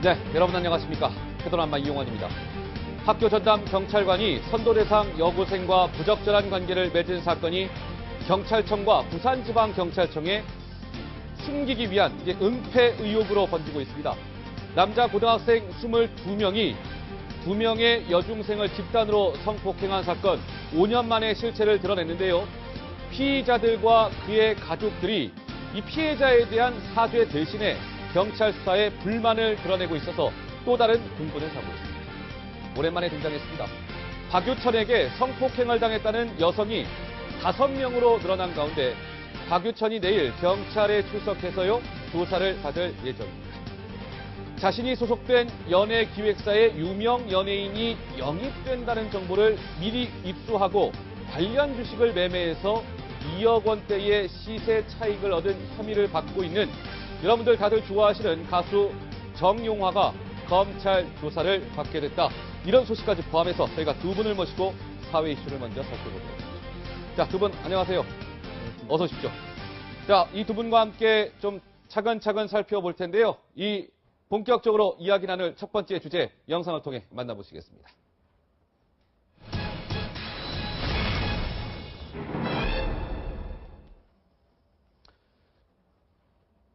네, 여러분 안녕하십니까. 해도남마 이용환입니다. 학교 전담 경찰관이 선도 대상 여고생과 부적절한 관계를 맺은 사건이 경찰청과 부산지방경찰청에 숨기기 위한 은폐 의혹으로 번지고 있습니다. 남자 고등학생 22명이 2명의 여중생을 집단으로 성폭행한 사건 5년 만에 실체를 드러냈는데요. 피의자들과 그의 가족들이 이 피해자에 대한 사죄 대신에 경찰 수사에 불만을 드러내고 있어서 또 다른 공분을 사고 있습니다. 오랜만에 등장했습니다. 박유천에게 성폭행을 당했다는 여성이 5명으로 늘어난 가운데 박유천이 내일 경찰에 출석해서요 조사를 받을 예정입니다. 자신이 소속된 연예기획사에 유명 연예인이 영입된다는 정보를 미리 입수하고 관련 주식을 매매해서 2억 원대의 시세 차익을 얻은 혐의를 받고 있는 여러분들 다들 좋아하시는 가수 정용화가 검찰 조사를 받게 됐다. 이런 소식까지 포함해서 저희가 두 분을 모시고 사회 이슈를 먼저 살펴보도록 하겠습니다. 자, 두 분 안녕하세요. 어서 오십시오. 자, 이 두 분과 함께 좀 차근차근 살펴볼 텐데요. 이 본격적으로 이야기 나눌 첫 번째 주제 영상을 통해 만나보시겠습니다.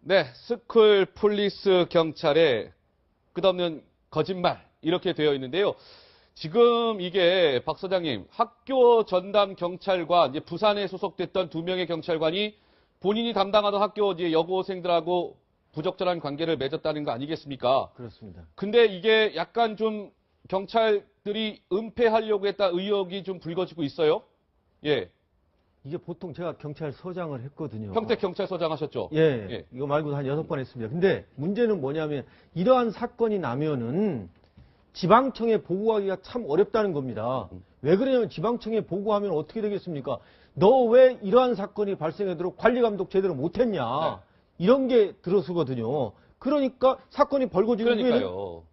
네, 스쿨 폴리스 경찰의 끝없는 거짓말 이렇게 되어 있는데요. 지금 이게 박 소장님 학교 전담 경찰관, 이제 부산에 소속됐던 2명의 경찰관이 본인이 담당하던 학교 이제 여고생들하고 부적절한 관계를 맺었다는 거 아니겠습니까? 그렇습니다. 근데 이게 약간 좀 경찰들이 은폐하려고 했다 의혹이 좀 불거지고 있어요. 예. 이게 보통 제가 경찰서장을 했거든요. 평택 경찰서장 하셨죠? 예, 예. 이거 말고도 한 6번 했습니다. 근데 문제는 뭐냐면 이러한 사건이 나면은 지방청에 보고하기가 참 어렵다는 겁니다. 왜 그러냐면 지방청에 보고하면 어떻게 되겠습니까? 너 왜 이러한 사건이 발생하도록 관리감독 제대로 못했냐? 네. 이런 게 들어서거든요. 그러니까 사건이 벌어지는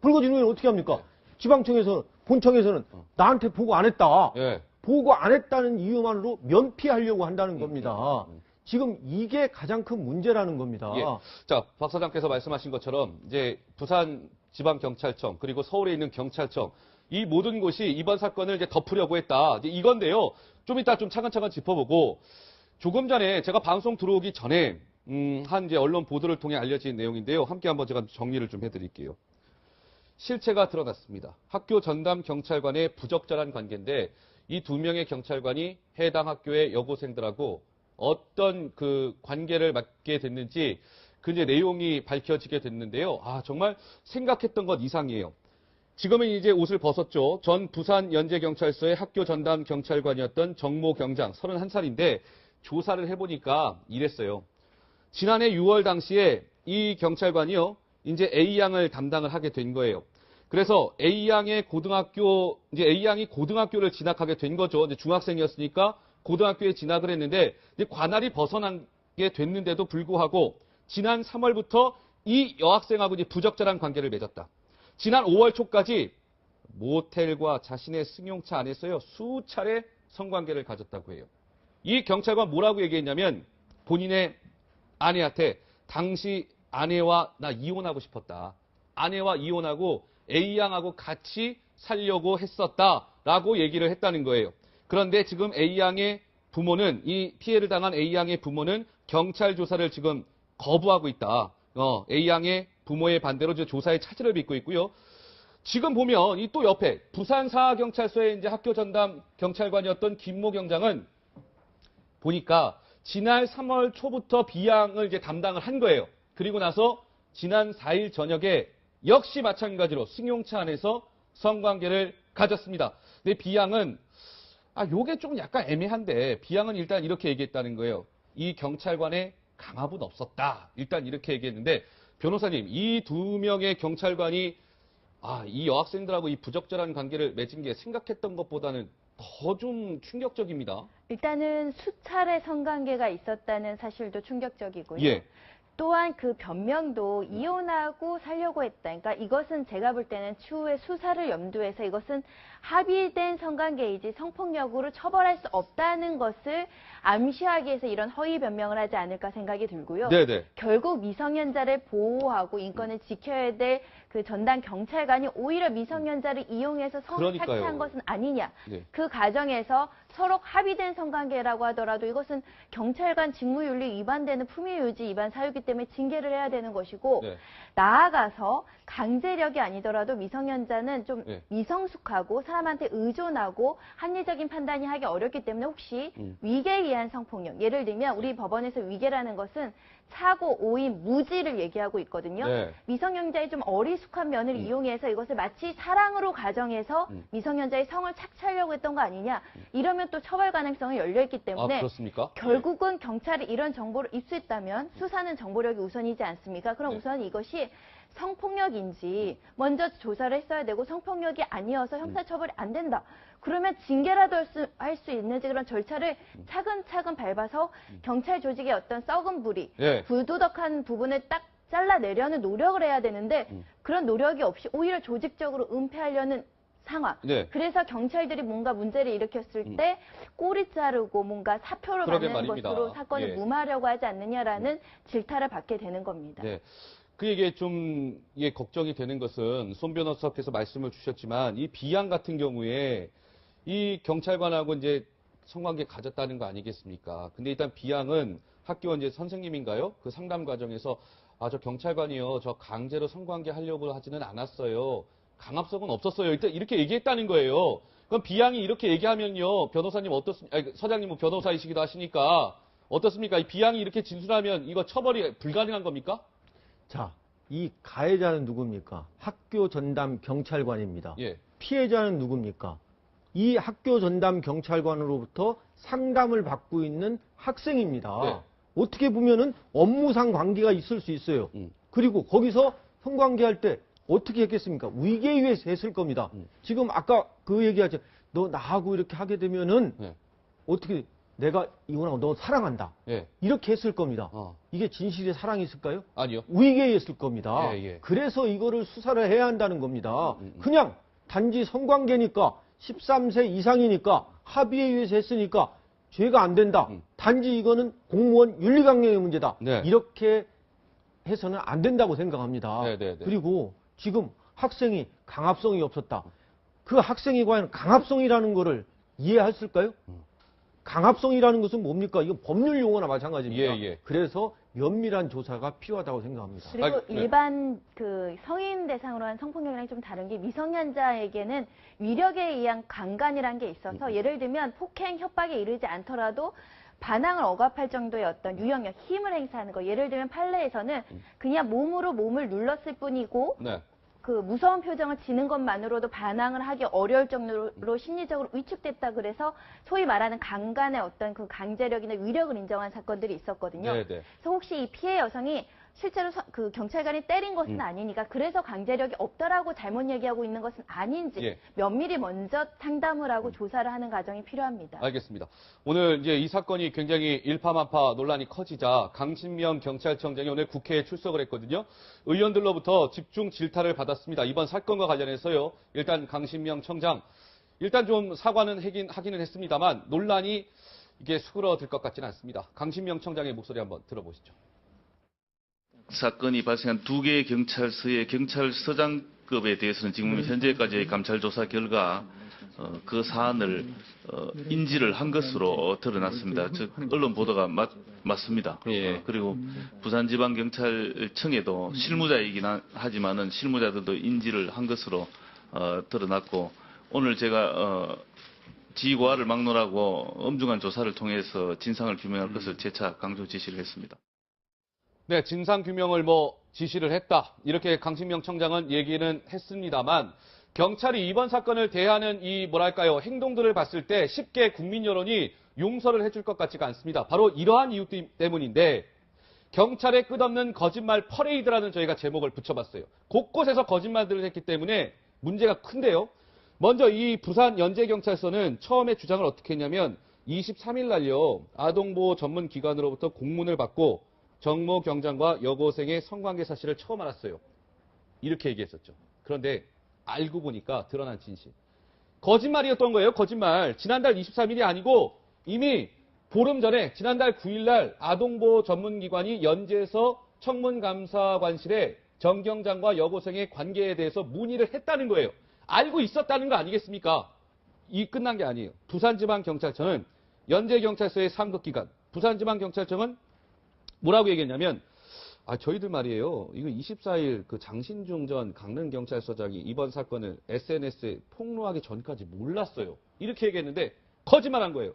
후에는 어떻게 합니까? 지방청에서 본청에서는 나한테 보고 안 했다. 예. 보고 안 했다는 이유만으로 면피하려고 한다는 겁니다. 지금 이게 가장 큰 문제라는 겁니다. 예. 자, 박 사장께서 말씀하신 것처럼 이제 부산 지방경찰청 그리고 서울에 있는 경찰청 이 모든 곳이 이번 사건을 이제 덮으려고 했다. 이제 이건데요. 좀 이따 좀 차근차근 짚어보고 조금 전에 제가 방송 들어오기 전에 한 이제 언론 보도를 통해 알려진 내용인데요. 함께 한번 제가 정리를 좀 해드릴게요. 실체가 드러났습니다. 학교 전담 경찰관의 부적절한 관계인데 이 2명의 경찰관이 해당 학교의 여고생들하고 어떤 그 관계를 맺게 됐는지 그 이제 내용이 밝혀지게 됐는데요. 아, 정말 생각했던 것 이상이에요. 지금은 이제 옷을 벗었죠. 전 부산 연제경찰서의 학교 전담 경찰관이었던 정모 경장 31살인데 조사를 해보니까 이랬어요. 지난해 6월 당시에 이 경찰관이요. 이제 A양을 담당을 하게 된 거예요. 그래서 A양이 고등학교를 진학하게 된 거죠. 이제 중학생이었으니까 고등학교에 진학을 했는데 이제 관할이 벗어나게 됐는데도 불구하고 지난 3월부터 이 여학생하고 이제 부적절한 관계를 맺었다. 지난 5월 초까지 모텔과 자신의 승용차 안에서요 수차례 성관계를 가졌다고 해요. 이 경찰관 뭐라고 얘기했냐면 본인의 아내한테 당시 아내와 나 이혼하고 싶었다. 아내와 이혼하고 A양하고 같이 살려고 했었다라고 얘기를 했다는 거예요. 그런데 지금 A양의 부모는 이 피해를 당한 A양의 부모는 경찰 조사를 지금 거부하고 있다. A양의 부모의 반대로 조사에 차질을 빚고 있고요. 지금 보면 이 또 옆에 부산사경찰서의 이제 학교 전담 경찰관이었던 김모 경장은 보니까 지난 3월 초부터 B양을 이제 담당을 한 거예요. 그리고 나서 지난 4일 저녁에 역시 마찬가지로 승용차 안에서 성관계를 가졌습니다. 근데 B양은 요게 좀 약간 애매한데 B양은 일단 이렇게 얘기했다는 거예요. 이 경찰관에 강압은 없었다. 일단 이렇게 얘기했는데 변호사님, 이 2명의 경찰관이 이 여학생들하고 이 부적절한 관계를 맺은 게 생각했던 것보다는 더 좀 충격적입니다. 일단은 수차례 성관계가 있었다는 사실도 충격적이고요. 예. 또한 그 변명도 이혼하고 살려고 했다. 그러니까 이것은 제가 볼 때는 추후에 수사를 염두해서 이것은 합의된 성관계이지 성폭력으로 처벌할 수 없다는 것을 암시하기 위해서 이런 허위 변명을 하지 않을까 생각이 들고요. 네네. 결국 미성년자를 보호하고 인권을 지켜야 될 그 전담 경찰관이 오히려 미성년자를 이용해서 성을 그러니까요. 착취한 것은 아니냐. 네. 그 과정에서 서로 합의된 성관계라고 하더라도 이것은 경찰관 직무윤리 위반되는 품위유지 위반 사유이기 때문에 징계를 해야 되는 것이고 네. 나아가서 강제력이 아니더라도 미성년자는 좀 네. 미성숙하고 사람한테 의존하고 합리적인 판단이 하기 어렵기 때문에 혹시 위계에 의한 성폭력, 예를 들면 우리 법원에서 위계라는 것은 사고, 오인, 무지를 얘기하고 있거든요. 네. 미성년자의 좀 어리숙한 면을 이용해서 이것을 마치 사랑으로 가정해서 미성년자의 성을 착취하려고 했던 거 아니냐. 이러면 또 처벌 가능성이 열려있기 아, 때문에 그렇습니까? 결국은 경찰이 이런 정보를 입수했다면 수사는 정보력이 우선이지 않습니까? 그럼 네. 우선 이것이 성폭력인지 먼저 조사를 했어야 되고 성폭력이 아니어서 형사처벌이 안 된다. 그러면 징계라도 할 수 있는지 그런 절차를 차근차근 밟아서 경찰 조직의 어떤 썩은 부리, 네. 불도덕한 부분을 딱 잘라내려는 노력을 해야 되는데 그런 노력이 없이 오히려 조직적으로 은폐하려는 상황. 네. 그래서 경찰들이 뭔가 문제를 일으켰을 때 꼬리 자르고 뭔가 사표를 그러게 받는 말입니다. 것으로 사건을 예. 무마하려고 하지 않느냐라는 질타를 받게 되는 겁니다. 네. 그게 좀 걱정이 되는 것은 손 변호사께서 말씀을 주셨지만 이 비양 같은 경우에 이 경찰관하고 이제 성관계 가졌다는 거 아니겠습니까? 근데 일단 비양은 학교 이제 선생님인가요? 그 상담 과정에서 저 경찰관이요. 저 강제로 성관계 하려고 하지는 않았어요. 강압성은 없었어요. 일단 이렇게 얘기했다는 거예요. 그럼 비양이 이렇게 얘기하면요. 변호사님 어떻습니까? 서장님은 변호사이시기도 하시니까 어떻습니까? 이 비양이 이렇게 진술하면 이거 처벌이 불가능한 겁니까? 자, 이 가해자는 누굽니까? 학교 전담 경찰관입니다. 예. 피해자는 누굽니까? 이 학교 전담 경찰관으로부터 상담을 받고 있는 학생입니다. 네. 어떻게 보면은 업무상 관계가 있을 수 있어요. 그리고 거기서 성관계할 때 어떻게 했겠습니까? 위계에 의해서 했을 겁니다. 지금 아까 그 얘기하죠. 너 나하고 이렇게 하게 되면은 네. 어떻게 내가 이혼하고 너 사랑한다. 예. 이렇게 했을 겁니다. 어. 이게 진실의 사랑이 있을까요? 아니요. 위계에 있을 겁니다. 예, 예. 그래서 이거를 수사를 해야 한다는 겁니다. 그냥 단지 성관계니까 13세 이상이니까 합의에 의해서 했으니까 죄가 안 된다. 단지 이거는 공무원 윤리강령의 문제다. 네. 이렇게 해서는 안 된다고 생각합니다. 네, 네, 네. 그리고 지금 학생이 강압성이 없었다. 그 학생이 과연 강압성이라는 거를 이해했을까요? 강압성이라는 것은 뭡니까? 이건 법률 용어나 마찬가지입니다. 예, 예. 그래서 면밀한 조사가 필요하다고 생각합니다. 그리고 네. 일반 그 성인 대상으로 한 성폭력이랑 좀 다른 게 미성년자에게는 위력에 의한 강간이라는 게 있어서 예를 들면 폭행, 협박에 이르지 않더라도 반항을 억압할 정도의 어떤 유형력, 힘을 행사하는 거. 예를 들면 판례에서는 그냥 몸으로 몸을 눌렀을 뿐이고 네. 그 무서운 표정을 지는 것만으로도 반항을 하기 어려울 정도로 심리적으로 위축됐다 그래서 소위 말하는 강간의 어떤 그 강제력이나 위력을 인정한 사건들이 있었거든요. 네, 네. 그래서 혹시 이 피해 여성이 실제로 그 경찰관이 때린 것은 아니니까 그래서 강제력이 없다라고 잘못 얘기하고 있는 것은 아닌지 예. 면밀히 먼저 상담을 하고 조사를 하는 과정이 필요합니다. 알겠습니다. 오늘 이제 이 사건이 굉장히 일파만파 논란이 커지자 강신명 경찰청장이 오늘 국회에 출석을 했거든요. 의원들로부터 집중 질타를 받았습니다. 이번 사건과 관련해서요. 일단 강신명 청장 일단 좀 사과는 하기는 했습니다만 논란이 이게 수그러들 것 같지는 않습니다. 강신명 청장의 목소리 한번 들어보시죠. 사건이 발생한 두 개의 경찰서의 경찰서장급에 대해서는 지금 현재까지의 감찰 조사 결과 그 사안을 인지를 한 것으로 드러났습니다. 즉 언론 보도가 맞습니다. 예. 그리고 부산지방경찰청에도 실무자이긴 하지만은 실무자들도 인지를 한 것으로 드러났고 오늘 제가 지휘고하를 막론하고 엄중한 조사를 통해서 진상을 규명할 것을 재차 강조 지시를 했습니다. 네, 진상규명을 지시를 했다. 이렇게 강신명 청장은 얘기는 했습니다만 경찰이 이번 사건을 대하는 이 행동들을 봤을 때 쉽게 국민 여론이 용서를 해줄 것 같지가 않습니다. 바로 이러한 이유 때문인데 경찰의 끝없는 거짓말 퍼레이드라는 저희가 제목을 붙여봤어요. 곳곳에서 거짓말들을 했기 때문에 문제가 큰데요. 먼저 이 부산 연제경찰서는 처음에 주장을 어떻게 했냐면 23일 날요. 아동보호 전문기관으로부터 공문을 받고 정모 경장과 여고생의 성관계 사실을 처음 알았어요. 이렇게 얘기했었죠. 그런데 알고 보니까 드러난 진실. 거짓말이었던 거예요. 거짓말. 지난달 23일이 아니고 이미 보름 전에 지난달 9일 날 아동보호 전문기관이 연재서 청문감사관실에 정 경장과 여고생의 관계에 대해서 문의를 했다는 거예요. 알고 있었다는 거 아니겠습니까? 이 끝난 게 아니에요. 부산지방경찰청은 연재경찰서의 상급기관, 부산지방경찰청은 뭐라고 얘기했냐면, 저희들 말이에요. 이거 24일 그 장신중 전 강릉경찰서장이 이번 사건을 SNS에 폭로하기 전까지 몰랐어요. 이렇게 얘기했는데 거짓말한 거예요.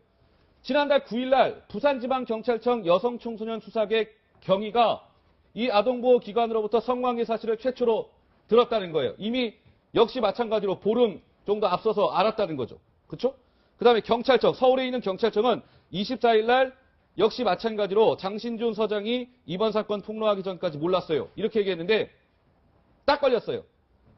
지난달 9일 날 부산지방경찰청 여성청소년 수사계 경위가 이 아동보호기관으로부터 성관계 사실을 최초로 들었다는 거예요. 이미 역시 마찬가지로 보름 정도 앞서서 알았다는 거죠. 그렇죠? 그 다음에 경찰청, 서울에 있는 경찰청은 24일 날 역시 마찬가지로 장신준 서장이 이번 사건 폭로하기 전까지 몰랐어요. 이렇게 얘기했는데 딱 걸렸어요.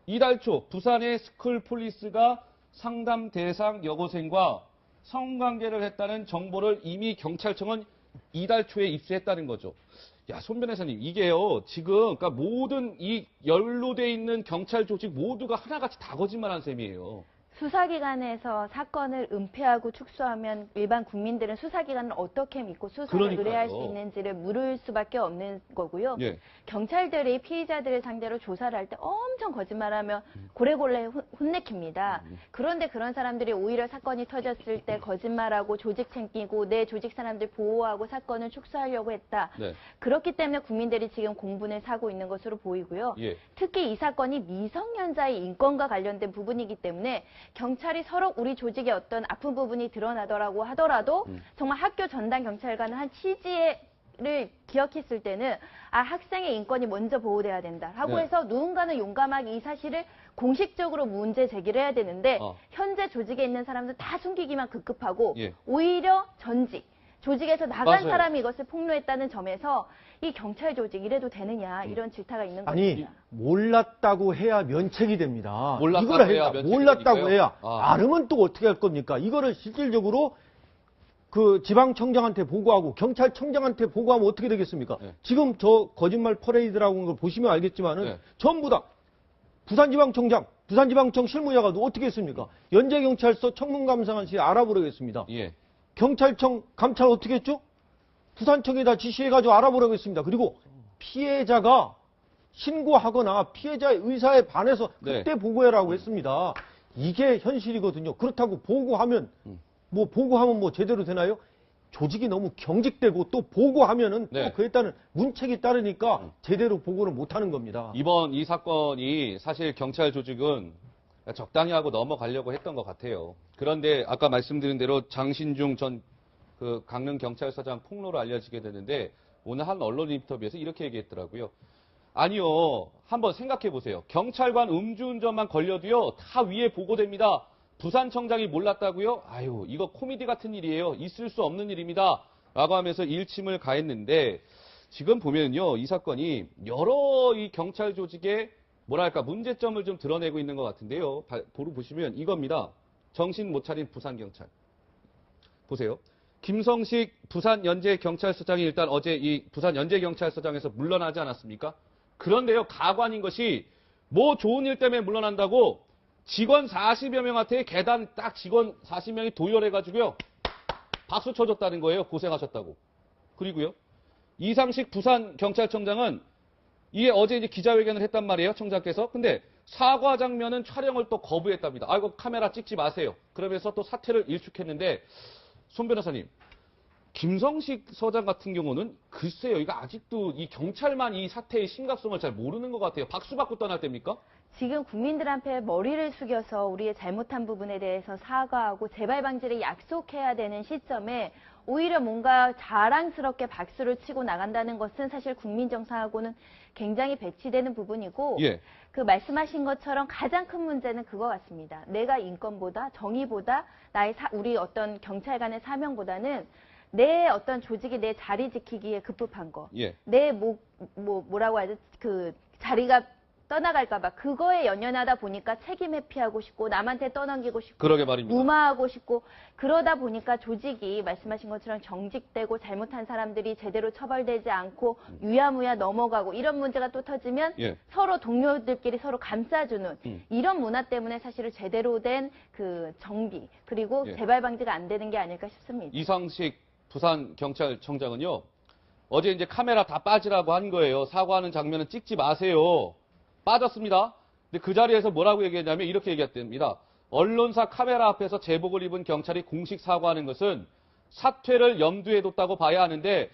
이달 초 부산의 스쿨폴리스가 상담 대상 여고생과 성관계를 했다는 정보를 이미 경찰청은 이달 초에 입수했다는 거죠. 야, 손 변호사님, 이게요, 지금, 그러니까 모든 이 연루돼 있는 경찰 조직 모두가 하나같이 다 거짓말한 셈이에요. 수사기관에서 사건을 은폐하고 축소하면 일반 국민들은 수사기관을 어떻게 믿고 수사를 그러니까요. 의뢰할 수 있는지를 물을 수밖에 없는 거고요. 예. 경찰들이 피의자들을 상대로 조사를 할 때 엄청 거짓말하며 고래고래 혼내킵니다. 그런데 그런 사람들이 오히려 사건이 터졌을 때 거짓말하고 조직 챙기고 내 조직 사람들 보호하고 사건을 축소하려고 했다. 네. 그렇기 때문에 국민들이 지금 공분을 사고 있는 것으로 보이고요. 예. 특히 이 사건이 미성년자의 인권과 관련된 부분이기 때문에 경찰이 서로 우리 조직의 어떤 아픈 부분이 드러나더라고 하더라도 정말 학교 전담 경찰관은 한 취지를 기억했을 때는 학생의 인권이 먼저 보호돼야 된다 하고 네. 해서 누군가는 용감하게 이 사실을 공식적으로 문제 제기를 해야 되는데 현재 조직에 있는 사람들 다 숨기기만 급급하고 예. 오히려 전직 조직에서 나간 맞아요. 사람이 이것을 폭로했다는 점에서 이 경찰 조직 이래도 되느냐 이런 질타가 있는 아니, 겁니다. 몰랐다고 해야 면책이 됩니다. 몰랐다고 이거를 해야 해야 면책이 몰랐다고 되니까요? 해야 아. 알으면 또 어떻게 할 겁니까? 이거를 실질적으로 그 지방청장한테 보고하고 경찰청장한테 보고하면 어떻게 되겠습니까? 네. 지금 저 거짓말 퍼레이드라고 하는 걸 보시면 알겠지만은 네. 전부 다 부산지방청장, 부산지방청 실무자가 어떻게 했습니까? 연재경찰서 청문감사관실에 알아보라고 했습니다. 예. 경찰청 감찰 어떻게 했죠? 부산청에다 지시해가지고 알아보라고 했습니다. 그리고 피해자가 신고하거나 피해자의 의사에 반해서 네. 그때 보고해라고 했습니다. 이게 현실이거든요. 그렇다고 보고하면 뭐 제대로 되나요? 조직이 너무 경직되고 또 보고하면은 네. 또 그에 따른 문책이 따르니까 제대로 보고를 못하는 겁니다. 이번 이 사건이 사실 경찰 조직은 적당히 하고 넘어가려고 했던 것 같아요. 그런데 아까 말씀드린 대로 장신중 전 그 강릉경찰서장 폭로로 알려지게 되는데 오늘 한 언론 인터뷰에서 이렇게 얘기했더라고요. 아니요. 한번 생각해 보세요. 경찰관 음주운전만 걸려도요. 다 위에 보고됩니다. 부산청장이 몰랐다고요? 아유, 이거 코미디 같은 일이에요. 있을 수 없는 일입니다. 라고 하면서 일침을 가했는데 지금 보면요. 이 사건이 여러 이 경찰 조직의 뭐랄까 문제점을 좀 드러내고 있는 것 같은데요. 보시면 이겁니다. 정신 못 차린 부산경찰. 보세요. 김성식 부산연재경찰서장이 일단 어제 이 부산연재경찰서장에서 물러나지 않았습니까? 그런데요. 가관인 것이 뭐 좋은 일 때문에 물러난다고 직원 40여 명한테 계단 딱 직원 40명이 도열해가지고요. 박수 쳐줬다는 거예요. 고생하셨다고. 그리고요. 이상식 부산경찰청장은 이게 어제 이제 기자회견을 했단 말이에요. 청장께서. 근데 사과 장면은 촬영을 또 거부했답니다. 아이고 카메라 찍지 마세요. 그러면서 또 사태를 일축했는데 손 변호사님. 김성식 서장 같은 경우는 글쎄요. 이거 아직도 이 경찰만 이 사태의 심각성을 잘 모르는 것 같아요. 박수 받고 떠날 때입니까? 지금 국민들한테 머리를 숙여서 우리의 잘못한 부분에 대해서 사과하고 재발 방지를 약속해야 되는 시점에 오히려 뭔가 자랑스럽게 박수를 치고 나간다는 것은 사실 국민 정서하고는 굉장히 배치되는 부분이고 예. 그 말씀하신 것처럼 가장 큰 문제는 그거 같습니다. 내가 인권보다 정의보다 우리 어떤 경찰관의 사명보다는 내 어떤 조직이 내 자리 지키기에 급급한 거. 예. 내 뭐라고 하죠? 그 자리가 떠나갈까봐 그거에 연연하다 보니까 책임 회피하고 싶고 남한테 떠넘기고 싶고 그러게 말입니다. 무마하고 싶고 그러다 보니까 조직이 말씀하신 것처럼 정직되고 잘못한 사람들이 제대로 처벌되지 않고 유야무야 넘어가고 이런 문제가 또 터지면 예. 서로 동료들끼리 서로 감싸주는 이런 문화 때문에 사실은 제대로 된 그 정비 그리고 예. 재발 방지가 안 되는 게 아닐까 싶습니다. 이상식 부산경찰청장은요, 어제 이제 카메라 다 빠지라고 한 거예요. 사과하는 장면은 찍지 마세요. 빠졌습니다. 근데 그 자리에서 뭐라고 얘기했냐면 이렇게 얘기했답니다. 언론사 카메라 앞에서 제복을 입은 경찰이 공식 사과하는 것은 사퇴를 염두에 뒀다고 봐야 하는데,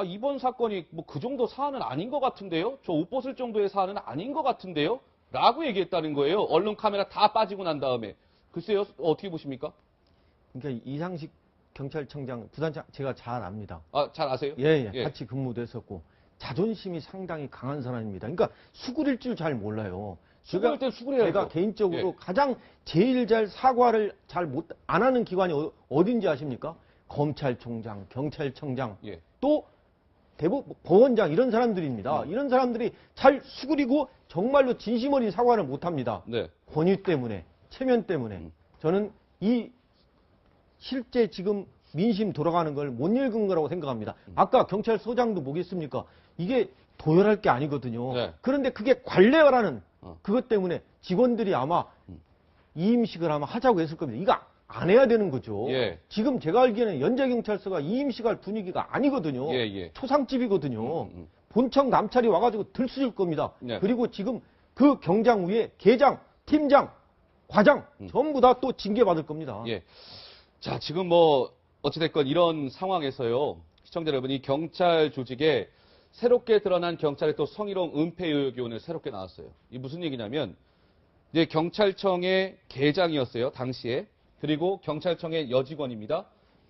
이번 사건이 뭐 그 정도 사안은 아닌 것 같은데요? 저 옷 벗을 정도의 사안은 아닌 것 같은데요? 라고 얘기했다는 거예요. 언론 카메라 다 빠지고 난 다음에. 글쎄요, 어떻게 보십니까? 그러니까 이상식 경찰청장 부산장 제가 잘 압니다. 잘 아세요? 예, 예. 같이 근무도 했었고 자존심이 상당히 강한 사람입니다. 그러니까 수그릴 줄 잘 몰라요. 수그릴 땐 수그려야죠. 제가 개인적으로 예. 가장 제일 잘 사과를 잘 안 하는 기관이 어딘지 아십니까? 검찰총장, 경찰청장, 예. 또 대법원 법원장 이런 사람들입니다. 이런 사람들이 잘 수그리고 정말로 진심 어린 사과를 못 합니다. 네. 권위 때문에, 체면 때문에. 저는 이 실제 지금 민심 돌아가는 걸 못 읽은 거라고 생각합니다. 아까 경찰서장도 뭐겠습니까? 이게 도열할 게 아니거든요. 네. 그런데 그게 관례화라는 그것 때문에 직원들이 아마 이임식을 아마 하자고 했을 겁니다. 이거 안 해야 되는 거죠. 예. 지금 제가 알기에는 연제경찰서가 이임식할 분위기가 아니거든요. 예, 예. 초상집이거든요. 본청 감찰이 와가지고 들쑤실 겁니다. 네. 그리고 지금 그 경장 위에 계장, 팀장, 과장 전부 다 또 징계받을 겁니다. 예. 자, 지금 뭐 어찌됐건 이런 상황에서요, 시청자 여러분, 이 경찰 조직에 새롭게 드러난 경찰의 또 성희롱 은폐 의혹이 오늘 새롭게 나왔어요. 이 무슨 얘기냐면, 이제 경찰청의 계장이었어요, 당시에. 그리고 경찰청의 여직원입니다.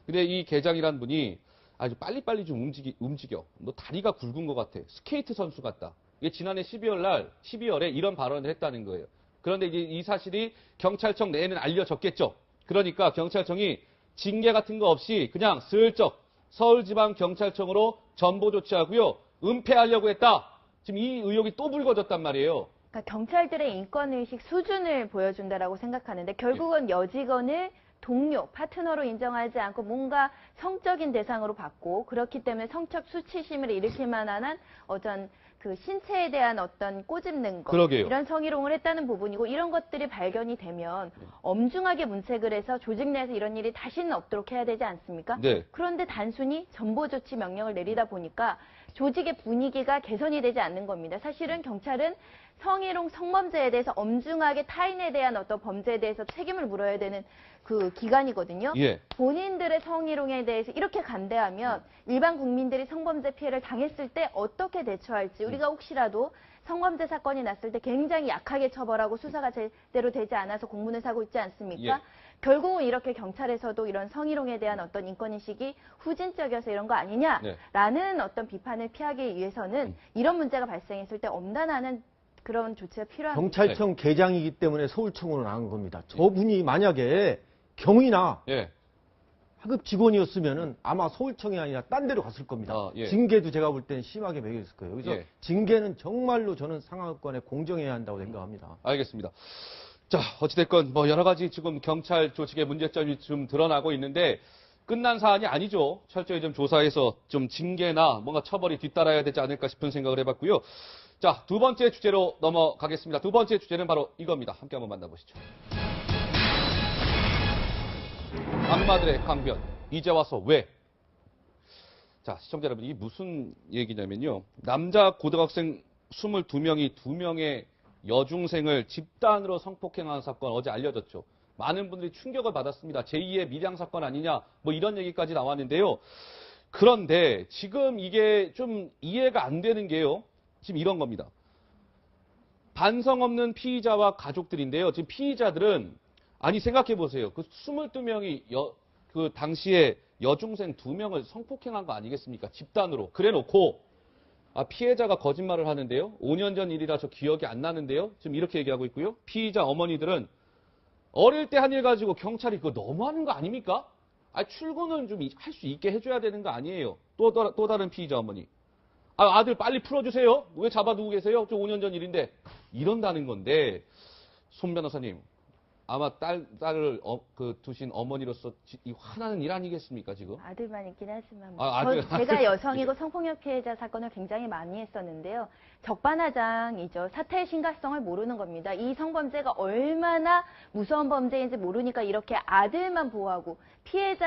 근데 이 계장이란 분이 아주 빨리빨리 좀 움직여. 너 다리가 굵은 것 같아. 스케이트 선수 같다. 이게 지난해 12월에 이런 발언을 했다는 거예요. 그런데 이제 이 사실이 경찰청 내에는 알려졌겠죠. 그러니까 경찰청이 징계 같은 거 없이 그냥 슬쩍 서울지방경찰청으로 전보 조치하고요. 은폐하려고 했다. 지금 이 의혹이 또 불거졌단 말이에요. 그러니까 경찰들의 인권의식 수준을 보여준다라고 생각하는데 결국은 여직원을 동료, 파트너로 인정하지 않고 뭔가 성적인 대상으로 봤고 그렇기 때문에 성적 수치심을 일으킬 만한 어떤 그 신체에 대한 어떤 꼬집는 것 그러게요. 이런 성희롱을 했다는 부분이고 이런 것들이 발견이 되면 엄중하게 문책을 해서 조직 내에서 이런 일이 다시는 없도록 해야 되지 않습니까? 네. 그런데 단순히 전보 조치 명령을 내리다 보니까 조직의 분위기가 개선이 되지 않는 겁니다. 사실은 경찰은 성희롱, 성범죄에 대해서 엄중하게 타인에 대한 어떤 범죄에 대해서 책임을 물어야 되는 그 기관이거든요. 예. 본인들의 성희롱에 대해서 이렇게 간대하면 일반 국민들이 성범죄 피해를 당했을 때 어떻게 대처할지 우리가 혹시라도 성범죄 사건이 났을 때 굉장히 약하게 처벌하고 수사가 제대로 되지 않아서 공문을 사고 있지 않습니까? 예. 결국은 이렇게 경찰에서도 이런 성희롱에 대한 어떤 인권인식이 후진적이어서 이런 거 아니냐라는 어떤 비판을 피하기 위해서는 이런 문제가 발생했을 때 엄단하는 그런 조치가 필요합니다. 경찰청 계장이기 때문에 서울청으로 나간 겁니다. 저분이 만약에 경위나 예. 하급 직원이었으면은 아마 서울청이 아니라 딴 데로 갔을 겁니다. 예. 징계도 제가 볼 때는 심하게 매겼을 거예요. 그래서 예. 징계는 정말로 저는 상하권에 공정해야 한다고 생각합니다. 알겠습니다. 자, 어찌됐건 뭐 여러 가지 지금 경찰 조직의 문제점이 좀 드러나고 있는데 끝난 사안이 아니죠. 철저히 좀 조사해서 좀 징계나 뭔가 처벌이 뒤따라야 되지 않을까 싶은 생각을 해봤고요. 자, 두 번째 주제로 넘어가겠습니다. 두 번째 주제는 바로 이겁니다. 함께 한번 만나보시죠. 악마들의 강변, 이제 와서 왜? 자, 시청자 여러분, 이게 무슨 얘기냐면요. 남자 고등학생 22명이 2명의 여중생을 집단으로 성폭행한 사건 어제 알려졌죠. 많은 분들이 충격을 받았습니다. 제2의 밀양 사건 아니냐, 뭐 이런 얘기까지 나왔는데요. 그런데 지금 이게 좀 이해가 안 되는 게요. 지금 이런 겁니다. 반성 없는 피의자와 가족들인데요. 지금 피의자들은 아니 생각해 보세요. 그 22명이 그 당시에 여중생 2명을 성폭행한 거 아니겠습니까? 집단으로. 그래 놓고 피해자가 거짓말을 하는데요. 5년 전 일이라 저 기억이 안 나는데요. 지금 이렇게 얘기하고 있고요. 피의자 어머니들은 어릴 때 한 일 가지고 경찰이 그거 너무하는 거 아닙니까? 출근은 좀 할 수 있게 해줘야 되는 거 아니에요. 또 다른 피의자 어머니. 아, 아들 빨리 풀어주세요. 왜 잡아두고 계세요? 저 5년 전 일인데. 이런다는 건데, 손 변호사님, 아마 딸을 두신 어머니로서 이 화나는 일 아니겠습니까, 지금? 아들만 있긴 하지만 아들. 제가 여성이고 성폭력 피해자 사건을 굉장히 많이 했었는데요. 적반하장이죠. 사태의 심각성을 모르는 겁니다. 이 성범죄가 얼마나 무서운 범죄인지 모르니까 이렇게 아들만 보호하고 피해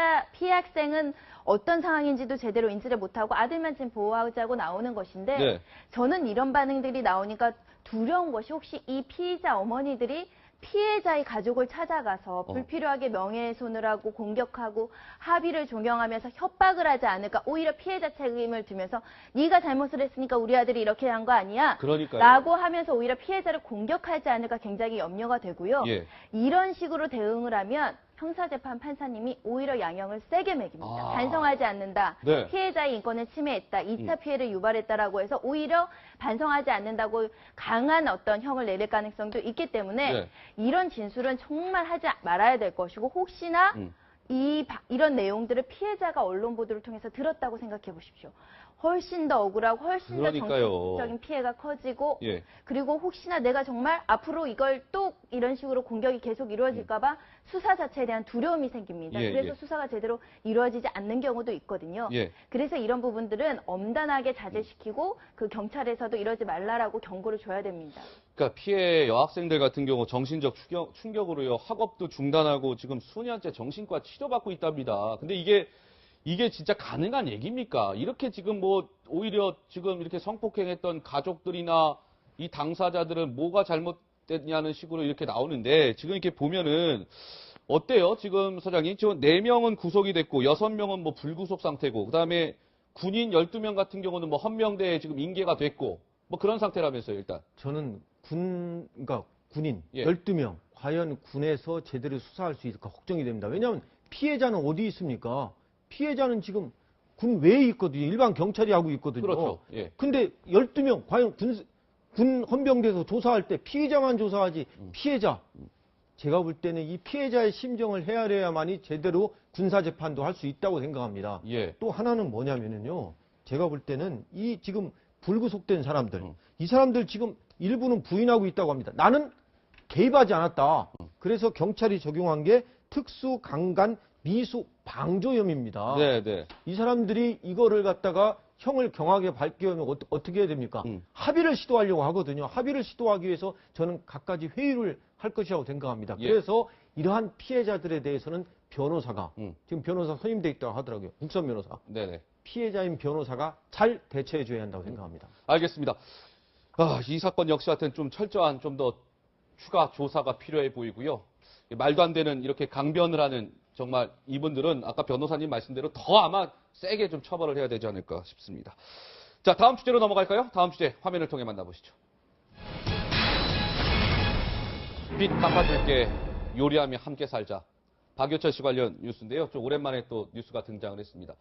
학생은 어떤 상황인지도 제대로 인지를 못하고 아들만 지금 보호하자고 나오는 것인데 네. 저는 이런 반응들이 나오니까 두려운 것이 혹시 이 피의자 어머니들이 피해자의 가족을 찾아가서 불필요하게 명예훼손을 하고 공격하고 합의를 종용하면서 협박을 하지 않을까. 오히려 피해자 책임을 두면서 네가 잘못을 했으니까 우리 아들이 이렇게 한 거 아니야. 그러니까요. 라고 하면서 오히려 피해자를 공격하지 않을까 굉장히 염려가 되고요. 예. 이런 식으로 대응을 하면 형사재판 판사님이 오히려 양형을 세게 매깁니다. 아. 반성하지 않는다. 네. 피해자의 인권을 침해했다. 2차 피해를 유발했다라고 해서 오히려 반성하지 않는다고 강한 어떤 형을 내릴 가능성도 있기 때문에 네. 이런 진술은 정말 하지 말아야 될 것이고 혹시나 이런 내용들을 피해자가 언론 보도를 통해서 들었다고 생각해 보십시오. 훨씬 더 억울하고 훨씬 그러니까요. 더 정신적인 피해가 커지고 예. 그리고 혹시나 내가 정말 앞으로 이걸 또 이런 식으로 공격이 계속 이루어질까 봐 수사 자체에 대한 두려움이 생깁니다. 예, 그래서 예. 수사가 제대로 이루어지지 않는 경우도 있거든요. 예. 그래서 이런 부분들은 엄단하게 자제시키고 그 경찰에서도 이러지 말라라고 경고를 줘야 됩니다. 그러니까 피해 여학생들 같은 경우 정신적 충격으로요. 학업도 중단하고 지금 수년째 정신과 치료받고 있답니다. 근데 이게 진짜 가능한 얘기입니까? 이렇게 지금 뭐 오히려 지금 이렇게 성폭행했던 가족들이나 이 당사자들은 뭐가 잘못됐냐는 식으로 이렇게 나오는데 지금 이렇게 보면은 어때요? 지금 소장님 지금 4명은 구속이 됐고 6명은 뭐 불구속 상태고 그다음에 군인 12명 같은 경우는 뭐 헌명대에 지금 인계가 됐고 뭐 그런 상태라면서요, 일단. 저는 그러니까 군인 예. 12명 과연 군에서 제대로 수사할 수 있을까 걱정이 됩니다. 왜냐하면 피해자는 어디 있습니까? 피해자는 지금 군 외에 있거든요. 일반 경찰이 하고 있거든요. 그렇죠. 예. 근데 12명 과연 군 헌병대에서 조사할 때 피해자만 조사하지 피해자 제가 볼 때는 이 피해자의 심정을 헤아려야만이 제대로 군사재판도 할 수 있다고 생각합니다. 예. 또 하나는 뭐냐면요. 제가 볼 때는 이 지금 불구속된 사람들, 이 사람들 지금 일부는 부인하고 있다고 합니다. 나는 개입하지 않았다. 그래서 경찰이 적용한 게 특수 강간 미수 방조혐의입니다. 네, 네. 이 사람들이 이거를 갖다가 형을 경하게 밝히면 어떻게 해야 됩니까? 합의를 시도하려고 하거든요. 합의를 시도하기 위해서 저는 갖가지 회의를 할 것이라고 생각합니다. 예. 그래서 이러한 피해자들에 대해서는 변호사가 지금 변호사 선임돼 있다고 하더라고요. 국선 변호사. 네네. 피해자인 변호사가 잘 대처해 줘야 한다고 생각합니다. 알겠습니다. 이 사건 역시 하여튼 좀 철저한 좀 더 추가 조사가 필요해 보이고요. 말도 안 되는 이렇게 강변을 하는 정말 이분들은 아까 변호사님 말씀대로 더 아마 세게 좀 처벌을 해야 되지 않을까 싶습니다. 자, 다음 주제로 넘어갈까요? 다음 주제 화면을 통해 만나보시죠. 빚 갚아줄게, 요리하며 함께 살자. 박효철 씨 관련 뉴스인데요. 좀 오랜만에 또 뉴스가 등장을 했습니다.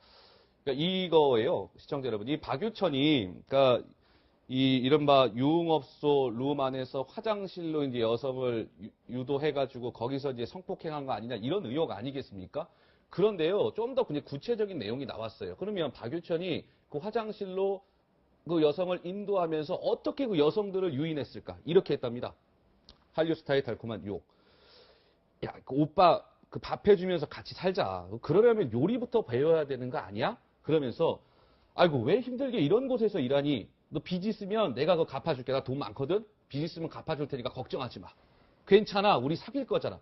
그러니까 이거예요, 시청자 여러분. 이 박유천이, 그러니까 이 이른바 유흥업소 룸 안에서 화장실로 이제 여성을 유도해가지고 거기서 이제 성폭행한 거 아니냐 이런 의혹 아니겠습니까? 그런데요, 좀 더 그냥 구체적인 내용이 나왔어요. 그러면 박유천이 그 화장실로 그 여성을 인도하면서 어떻게 그 여성들을 유인했을까? 이렇게 했답니다. 한류 스타의 달콤한 유혹. 야, 그 오빠 그 밥 해주면서 같이 살자. 그러려면 요리부터 배워야 되는 거 아니야? 그러면서 아이고 왜 힘들게 이런 곳에서 일하니? 너 빚 있으면 내가 그거 갚아줄게. 나 돈 많거든? 빚 있으면 갚아줄 테니까 걱정하지 마. 괜찮아. 우리 사귈 거잖아.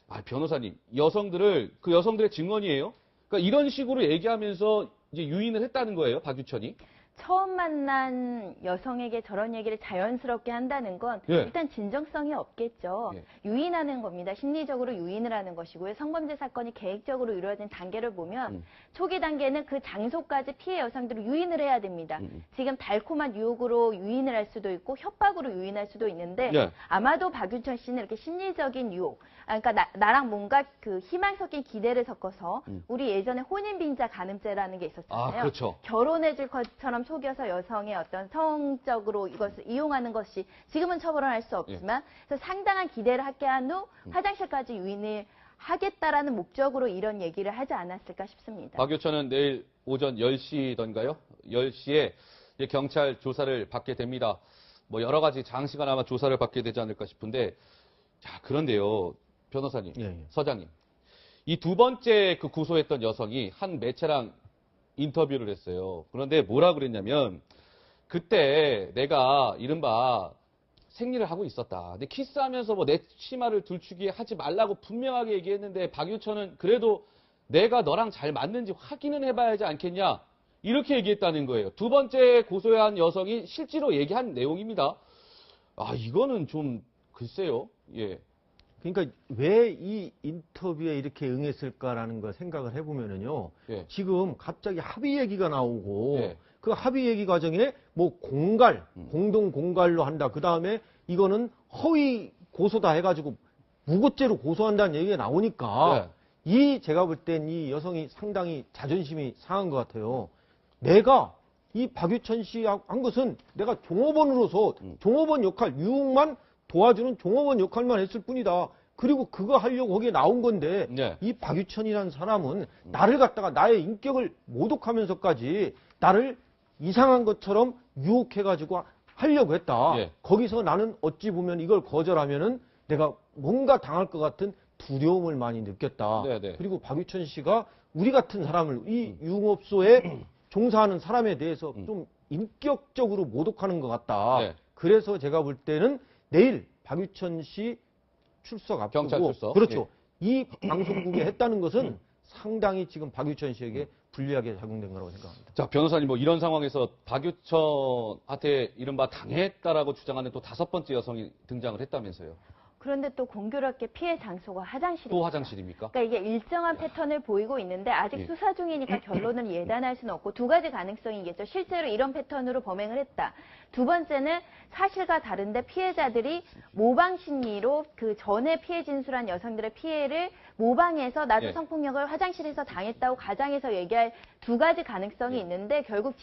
아, 변호사님. 그 여성들의 증언이에요? 그러니까 이런 식으로 얘기하면서 이제 유인을 했다는 거예요. 박유천이. 처음 만난 여성에게 저런 얘기를 자연스럽게 한다는 건 예. 일단 진정성이 없겠죠. 예. 유인하는 겁니다. 심리적으로 유인을 하는 것이고요. 성범죄 사건이 계획적으로 이루어진 단계를 보면 초기 단계는 그 장소까지 피해 여성들을 유인을 해야 됩니다. 지금 달콤한 유혹으로 유인을 할 수도 있고 협박으로 유인할 수도 있는데 예. 아마도 박유천 씨는 이렇게 심리적인 유혹, 그러니까 나랑 뭔가 그 희망 섞인 기대를 섞어서 우리 예전에 혼인빙자 간음죄라는 게 있었잖아요. 아, 그렇죠. 결혼해줄 것처럼 속여서 여성의 어떤 성적으로 이것을 이용하는 것이 지금은 처벌을 할 수 없지만 그래서 상당한 기대를 하게 한 후 화장실까지 유인을 하겠다라는 목적으로 이런 얘기를 하지 않았을까 싶습니다. 박유천은 내일 오전 10시던가요? 10시에 이제 경찰 조사를 받게 됩니다. 뭐 여러 가지 장시간 아마 조사를 받게 되지 않을까 싶은데, 자, 그런데요, 변호사님, 예, 예. 서장님. 이 두 번째 그 구속했던 여성이 한 매체랑 인터뷰를 했어요. 그런데 뭐라 그랬냐면, 그때 내가 이른바 생리를 하고 있었다. 근데 키스하면서 뭐 내 치마를 들추기 하지 말라고 분명하게 얘기했는데 박유천은 그래도 내가 너랑 잘 맞는지 확인은 해봐야지 않겠냐. 이렇게 얘기했다는 거예요. 두 번째 고소한 여성이 실제로 얘기한 내용입니다. 아, 이거는 좀 글쎄요. 예. 그러니까 왜 이 인터뷰에 이렇게 응했을까라는 걸 생각을 해보면은요. 예. 지금 갑자기 합의 얘기가 나오고 예. 그 합의 얘기 과정에 뭐 공갈, 공동 공갈로 한다. 그 다음에 이거는 허위 고소다 해가지고 무고죄로 고소한다는 얘기가 나오니까 이 제가 볼 땐 이 여성이 상당히 자존심이 상한 것 같아요. 내가 이 박유천 씨 한 것은 내가 종업원으로서 종업원 역할, 유흥만 도와주는 종업원 역할만 했을 뿐이다. 그리고 그거 하려고 거기에 나온 건데 네. 이 박유천이라는 사람은 나를 갖다가 나의 인격을 모독하면서까지 나를 이상한 것처럼 유혹해가지고 하려고 했다. 예. 거기서 나는 어찌 보면 이걸 거절하면은 내가 뭔가 당할 것 같은 두려움을 많이 느꼈다. 네, 네. 그리고 박유천 씨가 우리 같은 사람을 이 유흥업소에 종사하는 사람에 대해서 좀 인격적으로 모독하는 것 같다. 네. 그래서 제가 볼 때는 내일 박유천 씨 출석 앞두고 경찰 출석. 그렇죠. 이 방송국에 했다는 것은 상당히 지금 박유천 씨에게 불리하게 작용된 거라고 생각합니다. 자, 변호사님, 뭐 이런 상황에서 박유천한테 이른바 당했다라고 주장하는 또 다섯 번째 여성이 등장을 했다면서요. 그런데 또 공교롭게 피해 장소가 화장실입니다. 또 화장실입니까? 그러니까 이게 일정한 패턴을 보이고 있는데 아직 예. 수사 중이니까 결론을 예단할 수는 없고 두 가지 가능성이겠죠. 실제로 이런 패턴으로 범행을 했다. 두 번째는 사실과 다른데 피해자들이 모방 심리로 그 전에 피해 진술한 여성들의 피해를 모방해서 나도 예. 성폭력을 화장실에서 당했다고 가장해서 얘기할 두 가지 가능성이 있는데 결국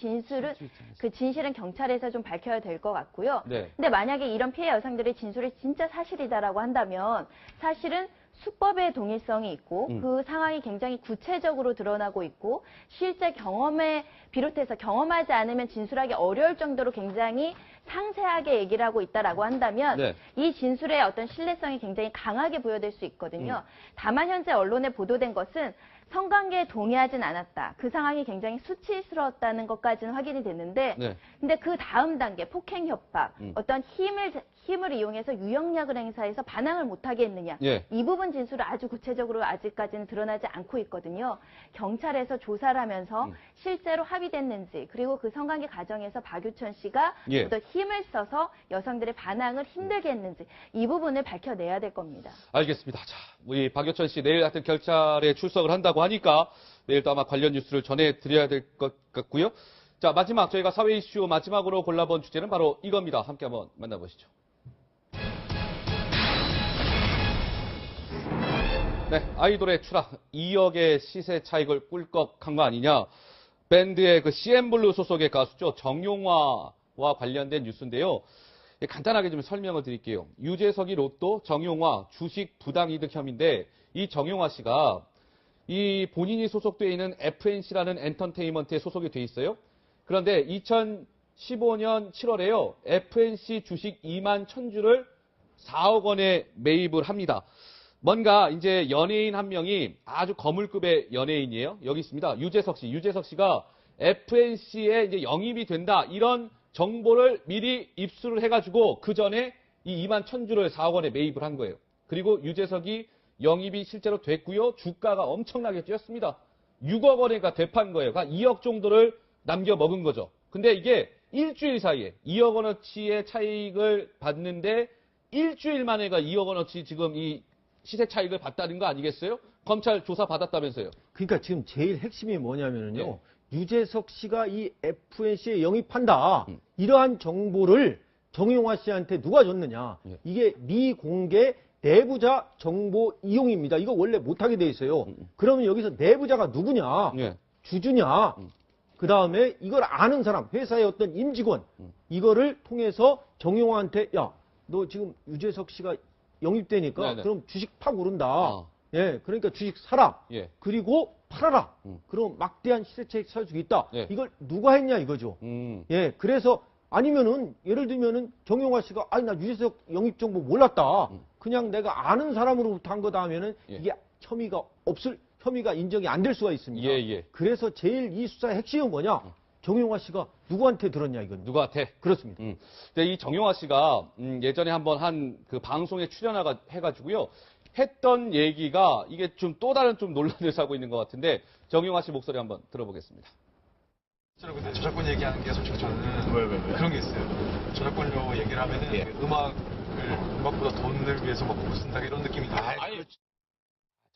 그 진실은 경찰에서 좀 밝혀야 될 것 같고요. 네. 근데 만약에 이런 피해 여성들의 진술이 진짜 사실이다라고 한다면 사실은 수법의 동일성이 있고 그 상황이 굉장히 구체적으로 드러나고 있고 실제 경험에 비롯해서 경험하지 않으면 진술하기 어려울 정도로 굉장히 상세하게 얘기를 하고 있다라고 한다면 네. 이 진술의 어떤 신뢰성이 굉장히 강하게 부여될 수 있거든요. 다만 현재 언론에 보도된 것은 성관계에 동의하진 않았다. 그 상황이 굉장히 수치스러웠다는 것까지는 확인이 됐는데 네. 근데 그 다음 단계 폭행 협박, 어떤 힘을 이용해서 유형력을 행사해서 반항을 못하게 했느냐. 예. 이 부분 진술은 아주 구체적으로 아직까지는 드러나지 않고 있거든요. 경찰에서 조사를 하면서 실제로 합의됐는지 그리고 그 성관계 과정에서 박유천 씨가 예. 어떤 힘을 써서 여성들의 반항을 힘들게 했는지 이 부분을 밝혀내야 될 겁니다. 알겠습니다. 자, 우리 박유천 씨 내일 하여튼 경찰에 출석을 한다고 하니까 내일 또 아마 관련 뉴스를 전해드려야 될 것 같고요. 자, 마지막 저희가 사회 이슈 마지막으로 골라본 주제는 바로 이겁니다. 함께 한번 만나보시죠. 네, 아이돌의 추락 2억의 시세 차익을 꿀꺽한 거 아니냐. 밴드의 그 CN블루 소속의 가수죠. 정용화와 관련된 뉴스인데요. 간단하게 좀 설명을 드릴게요. 유재석이 로또, 정용화 주식 부당이득 혐의인데 이 정용화 씨가 이 본인이 소속되어 있는 FNC라는 엔터테인먼트에 소속이 돼 있어요. 그런데 2015년 7월에요. FNC 주식 2만 1000주를 4억 원에 매입을 합니다. 뭔가 이제 연예인 한 명이 아주 거물급의 연예인이에요. 여기 있습니다. 유재석 씨. 유재석 씨가 FNC에 이제 영입이 된다. 이런 정보를 미리 입수를 해가지고 그 전에 이 2만 1000주를 4억 원에 매입을 한 거예요. 그리고 유재석이 영입이 실제로 됐고요. 주가가 엄청나게 뛰었습니다. 6억 원에가 되판 거예요. 그러니까 2억 정도를 남겨 먹은 거죠. 근데 이게 일주일 사이에 2억 원어치의 차익을 받는데 일주일 만에가 2억 원어치 지금 이 시세 차익을 봤다는 거 아니겠어요? 검찰 조사 받았다면서요. 그러니까 지금 제일 핵심이 뭐냐면요. 예. 유재석 씨가 이 FNC에 영입한다. 이러한 정보를 정용화 씨한테 누가 줬느냐. 예. 이게 미공개 내부자 정보 이용입니다. 이거 원래 못하게 돼 있어요. 그러면 여기서 내부자가 누구냐. 예. 주주냐. 그 다음에 이걸 아는 사람, 회사의 어떤 임직원. 이거를 통해서 정용화한테 야, 너 지금 유재석 씨가 영입되니까 네네. 그럼 주식 팍 오른다. 예, 그러니까 주식 사라. 예. 그리고 팔아라. 음. 그럼 막대한 시세차익 살 수 있다. 예. 이걸 누가 했냐 이거죠. 예, 그래서 아니면은 예를 들면은 정용화 씨가 아니 나 유재석 영입 정보 몰랐다. 그냥 내가 아는 사람으로부터 한 거다 하면은 예. 이게 혐의가 인정이 안 될 수가 있습니다. 예, 예. 그래서 제일 이 수사의 핵심은 뭐냐? 정용화 씨가 누구한테 들었냐 이건. 누구한테? 그렇습니다. 근데 이 정용화 씨가 예전에 한번 한 그 방송에 출연해가지고요. 했던 얘기가 이게 좀 또 다른 좀 논란을 사고 있는 것 같은데 정용화 씨 목소리 한번 들어보겠습니다. 실제로 근데 저작권 얘기하는 게 솔직히 저는 왜? 그런 게 있어요. 저작권료 얘기를 하면은 예. 음악보다 돈을 위해서 막 곡을 쓴다 이런 느낌이 들어요.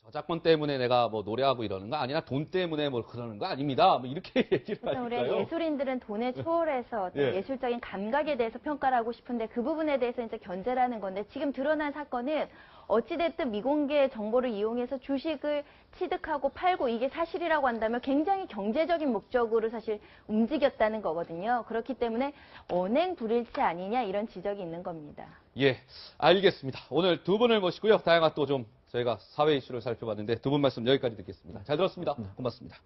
저작권 때문에 내가 뭐 노래하고 이러는 거 아니라 돈 때문에 뭐 그러는 거 아닙니다. 뭐 이렇게 얘기를 그래서 우리 하니까요. 예술인들은 돈에 초월해서 어떤 예. 예술적인 감각에 대해서 평가를 하고 싶은데 그 부분에 대해서 이제 견제라는 건데 지금 드러난 사건은 어찌됐든 미공개 정보를 이용해서 주식을 취득하고 팔고 이게 사실이라고 한다면 굉장히 경제적인 목적으로 사실 움직였다는 거거든요. 그렇기 때문에 언행 불일치 아니냐 이런 지적이 있는 겁니다. 예, 알겠습니다. 오늘 두 분을 모시고요. 다양한 또 좀 저희가 사회 이슈를 살펴봤는데 두 분 말씀 여기까지 듣겠습니다. 잘 들었습니다. 고맙습니다.